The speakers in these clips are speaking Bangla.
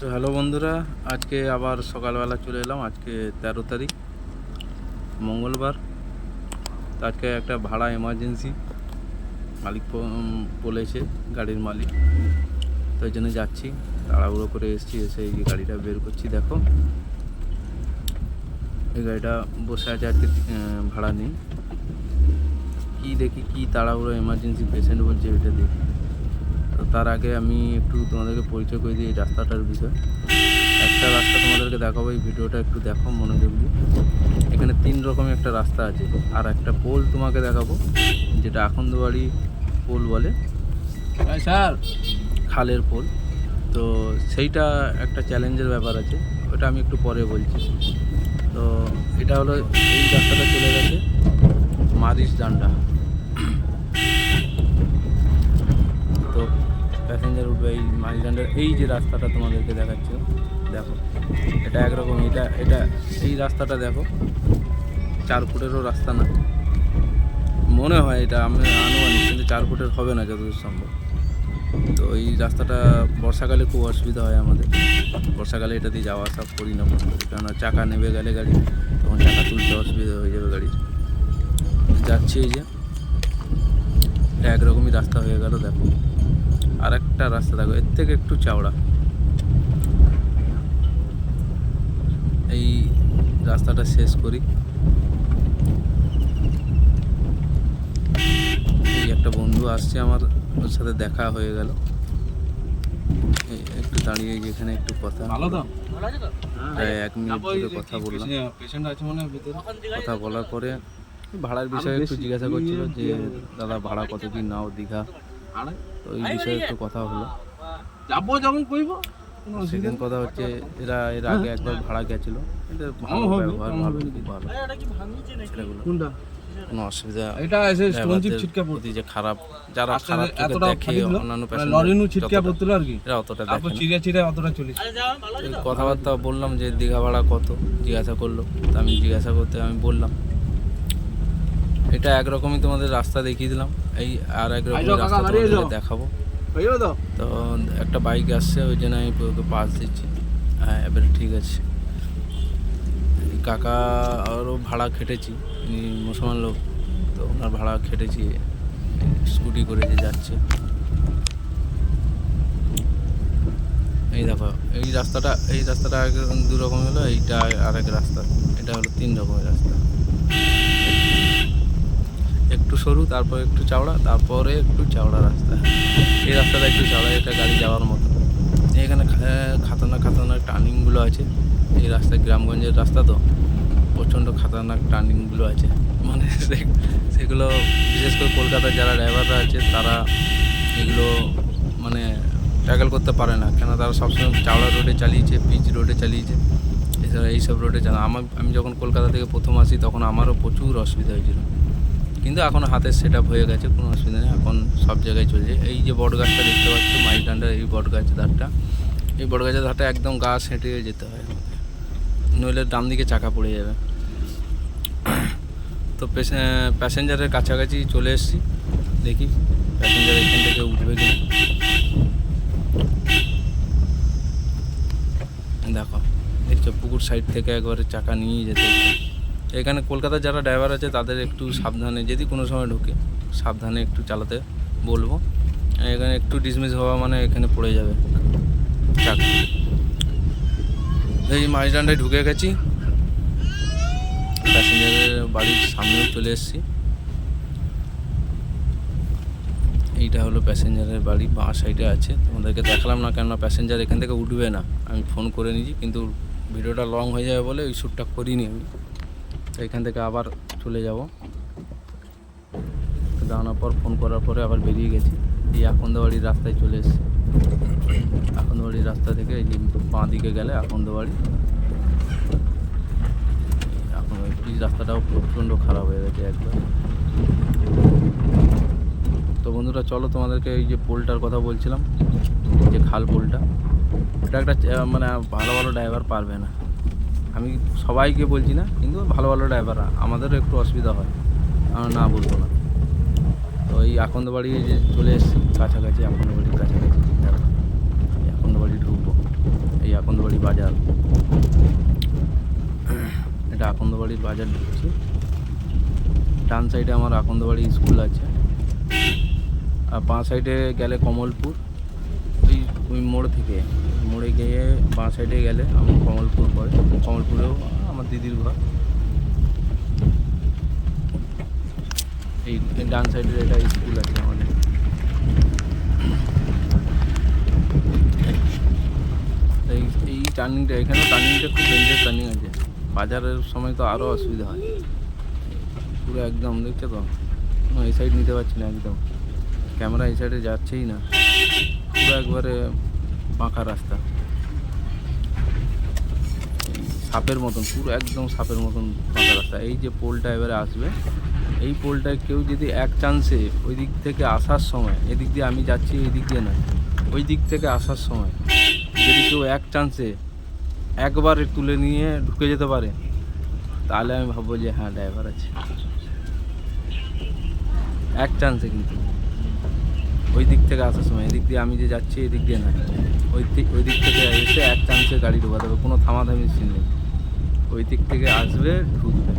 তো হ্যালো বন্ধুরা, আজকে আবার সকালবেলা চলে এলাম। আজকে 13 তারিখ মঙ্গলবার। তো আজকে একটা ভাড়া এমার্জেন্সি মালিক বলেছে, গাড়ির মালিক, তো এই জন্য যাচ্ছি। তাড়াহুড়ো করে এসেছি, এসে এই গাড়িটা বের করছি। দেখো, এই গাড়িটা বসে আছে আজকে, ভাড়া নেই। কি দেখি, কি তাড়াহুড়ো এমার্জেন্সি পেশেন্ট বলছে, এটা দেখি। তো তার আগে আমি একটু তোমাদেরকে পরিচয় করে দিই এই রাস্তাটার বিষয়। একটা রাস্তা তোমাদেরকে দেখাবো, এই ভিডিওটা একটু দেখো মনোযোগ দিয়ে। এখানে 3 রকমের একটা রাস্তা আছে, আর একটা পোল তোমাকে দেখাবো, যেটা আখন্দবাড়ি পোল বলে, স্যার, খালের পোল। তো সেইটা একটা চ্যালেঞ্জের ব্যাপার আছে, ওটা আমি একটু পরে বলছি। তো এটা হলো, এই রাস্তাটা চলে গেছে মারিস ডান্ডা। তো প্যাসেঞ্জার উঠবে এই মারিস ডান্ডার। এই যে রাস্তাটা তোমাদেরকে দেখাচ্ছে, দেখো, এটা একরকম। এটা এই রাস্তাটা দেখো, 4 ফুটেরও রাস্তা না মনে হয়, এটা আমি আনুমানিক, কিন্তু 4 ফুটের হবে না যতদূর সম্ভব। তো এই রাস্তাটা বর্ষাকালে খুব অসুবিধা হয় আমাদের। বর্ষাকালে এটা দিয়ে যাওয়া আসা করি না, কেননা চাকা নেবে গেলে গাড়ি, তখন চাকা তুলতে অসুবিধা হয়ে যাবে গাড়ির। যাচ্ছে এই যে, এটা একরকমই রাস্তা হয়ে গেল। দেখো, আর একটা রাস্তা দেখো, এর থেকে একটু চওড়া। এই রাস্তাটা শেষ করি। এই একটা বন্ধু আসছে আমার, ওর সাথে দেখা হয়ে গেল। একটু দাঁড়িয়ে যেখানে একটু কথা, ভালো তো, প্রায় 1 মিনিট ধরে কথা বললাম। পেশেন্ট আছে মনে হয় ভিতরে। কথা বলার পরে ভাড়ার বিষয়ে একটু জিজ্ঞাসা করছিল যে দাদা ভাড়া কত কি নাও দীঘা। তো এই বিষয়ে একটু কথা হলো। যাবো যখন কইব। সেকেন্ড কথা হচ্ছে, এরা এর আগে একবার ভাড়া গেছিল, এদের ভালো ব্যবহার, ভালো খুব ভালো ছেলেগুলো, কোনটা? কোনো অসুবিধা। এটা এসে স্টোন চিপ ছিটকা পড়ে। যে খারাপ, যারা খারাপ চোখে এতটা দেখে অন্যান্য লরিনু ছিটকা পড়ছিল আর কি। এরা অতটা দেখে তারপর না। চিড়ে চিড়ে অতটা চলিস। এই কথাবার্তা বললাম যে দীঘা ভাড়া কত, জিজ্ঞাসা করলো। তো আমি জিজ্ঞাসা করতে আমি বললাম, এটা একরকমই তোমাদের রাস্তা দেখিয়ে দিলাম, এই আর একরকম রাস্তা তোমাদের দেখাবো। তো একটা বাইক আসছে, ওই জন্য আমি ওকে পাস দিচ্ছি। হ্যাঁ, এবারে ঠিক আছে। কাকা আরও ভাড়া খেটেছি, ইনি মুসলমান লোক, তো ওনার ভাড়া খেটেছি, স্কুটি করে যে যাচ্ছে। এই দেখো, এই রাস্তাটা 2 রকম হলো, এইটা আর এক রাস্তা, এটা হলো 3 রকমের রাস্তা। একটু সরু, তারপর একটু চওড়া, তারপরে একটু চওড়া রাস্তা। এই রাস্তাটা একটু চওড়া, এটা গাড়ি যাওয়ার মতো। এখানে খাতারনাক টার্নিংগুলো আছে। এই রাস্তায়, গ্রামগঞ্জের রাস্তা তো, প্রচণ্ড খাতারনাক টার্নিংগুলো আছে। মানে সেগুলো বিশেষ করে কলকাতার যারা ড্রাইভাররা আছে, তারা এগুলো মানে ট্যাকেল করতে পারে না, কেন তারা সবসময় চাওড়া রোডে চালিয়েছে, পিচ রোডে চালিয়েছে। এছাড়া এইসব রোডে আমি যখন কলকাতা থেকে প্রথম আসি, তখন আমারও প্রচুর অসুবিধা হয়েছিল, কিন্তু এখন হাতের সেট আপ হয়ে গেছে, কোনো অসুবিধা নেই, এখন সব জায়গায় চলছে। এই যে বট গাছটা দেখতে পাচ্ছ, মাইল ডান্ডার এই বট গাছের ধারটা, এই বট গাছের ধারটা একদম গা হেঁটে যেতে হয়, নইলে ডান দিকে চাকা পড়ে যাবে। তো প্যাসেঞ্জারের কাছাকাছি চলে এসেছি, দেখি প্যাসেঞ্জার এখান থেকে উঠবে কিনা। দেখো, দেখছো, পুকুর সাইড থেকে একবারে চাকা নিয়ে যেতে হচ্ছে। এখানে কলকাতার যারা ড্রাইভার আছে, তাদের একটু সাবধানে, যদি কোনো সময় ঢোকে, সাবধানে একটু চালাতে বলবো। এখানে একটু ডিসমিস হওয়া মানে এখানে পড়ে যাবে চাকা। এই মাঝডান্ডায় ঢুকে গেছি, প্যাসেঞ্জারের বাড়ির সামনেও চলে এসেছি। এইটা হলো প্যাসেঞ্জারের বাড়ি, বাঁ সাইডে আছে, তোমাদেরকে দেখালাম না, কেননা প্যাসেঞ্জার এখান থেকে উঠবে না। আমি ফোন করে নিয়েছি, কিন্তু ভিডিওটা লং হয়ে যাবে বলে ওই শ্যুটটা করিনি আমি। তো এখান থেকে আবার চলে যাব, দাঁড়ানোর পর ফোন করার পরে আবার বেরিয়ে গেছি। এই আকন্দবাড়ির রাস্তায় চলে এসেছি। আকন্দবাড়ির রাস্তা থেকে এই বাঁ দিকে গেলে আকন্দবাড়ি। এখন এই রাস্তাটাও প্রচণ্ড খারাপ হয়ে গেছে একবার। তো বন্ধুরা, চলো তোমাদেরকে এই যে পোলটার কথা বলছিলাম, যে খাল পোলটা, এটা একটা মানে ভালো ভালো ড্রাইভার পারবে না, আমি সবাইকে বলছি না, কিন্তু ভালো ভালো ড্রাইভাররা, আমাদেরও একটু অসুবিধা হয়, আমরা না বলবো না। তো এই আকন্দবাড়ি যে চলে এসেছি, কাছাকাছি, আকন্দবাড়ির কাছাকাছি, এই আকন্দবাড়ি ঢুকবো। এই আকন্দবাড়ি বাজার। এটা আকন্দবাড়ির বাজার ঢুকছি। ডান সাইডে আমার আকন্দবাড়ি স্কুল আছে, আর বাঁ সাইডে গেলে কমলপুর। ওই মোড় থেকে মোড়ে গিয়ে বাঁ সাইডে গেলে আমার কমলপুর পড়ে। কমলপুরেও আমার দিদির ঘর। এই ডান সাইডের এটা স্কুল আছে আমাদের। এই টার্নিংটা, এখানে টার্নিংটা খুব ডেঞ্জারাস টার্নিং আছে। বাজারের সময় তো আরও অসুবিধা হয়। পুরো একদম দেখছো তো, এই সাইড নিতে পারছি না, একদম ক্যামেরা এই সাইডে যাচ্ছেই না। পুরো একবারে পাকা রাস্তা, সাপের মতন, পুরো একদম সাপের মতন পাকা রাস্তা। এই যে পোলটা এবারে আসবে, এই পোলটায় কেউ যদি এক চান্সে ওই দিক থেকে আসার সময়, এদিক দিয়ে আমি যাচ্ছি, এই দিক দিয়ে নয়, ওই দিক থেকে আসার সময় যদি কেউ এক চান্সে একবার তুলে নিয়ে ঢুকে যেতে পারে, তাহলে আমি ভাববো যে হ্যাঁ ড্রাইভার আছে। এক চান্সে কিন্তু ওই দিক থেকে আসার সময়, এদিক দিয়ে আমি যে যাচ্ছি এদিক দিয়ে নয়, ওই দিক থেকে এসে এক চান্সে গাড়ি ঢোকাতে হবে, কোনো থামাথামি সিন নেই। ওই দিক থেকে আসবে, ঢুকবে।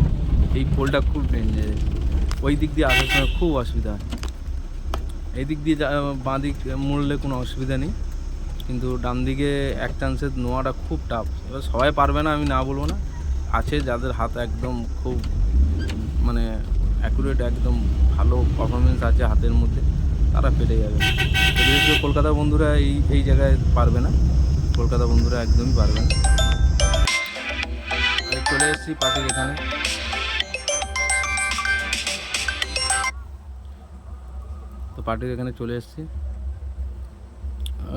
এই পোলটা খুব ডেঞ্জারাস, ওই দিক দিয়ে আসার সময় খুব অসুবিধা হয়। এই দিক দিয়ে বাঁ দিক মুড়লে কোনো অসুবিধা নেই, কিন্তু ডান দিকে এক চান্সে নেওয়াটা খুব টাফ। এবার সবাই পারবে না আমি না বলবো না, আছে যাদের হাত একদম খুব মানে অ্যাকুরেট, একদম ভালো পারফরমেন্স আছে হাতের মধ্যে, তারা পেরে যাবে। বিশেষ করে কলকাতার বন্ধুরা এই জায়গায় পারবে না, কলকাতা বন্ধুরা একদমই পারবে না। চলে এসেছি পার্টির এখানে। তো পার্টির এখানে চলে এসেছি,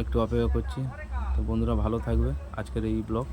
একটু অপেক্ষা করছি। তো বন্ধুরা ভালো থাকবে। আজকের এই ব্লগ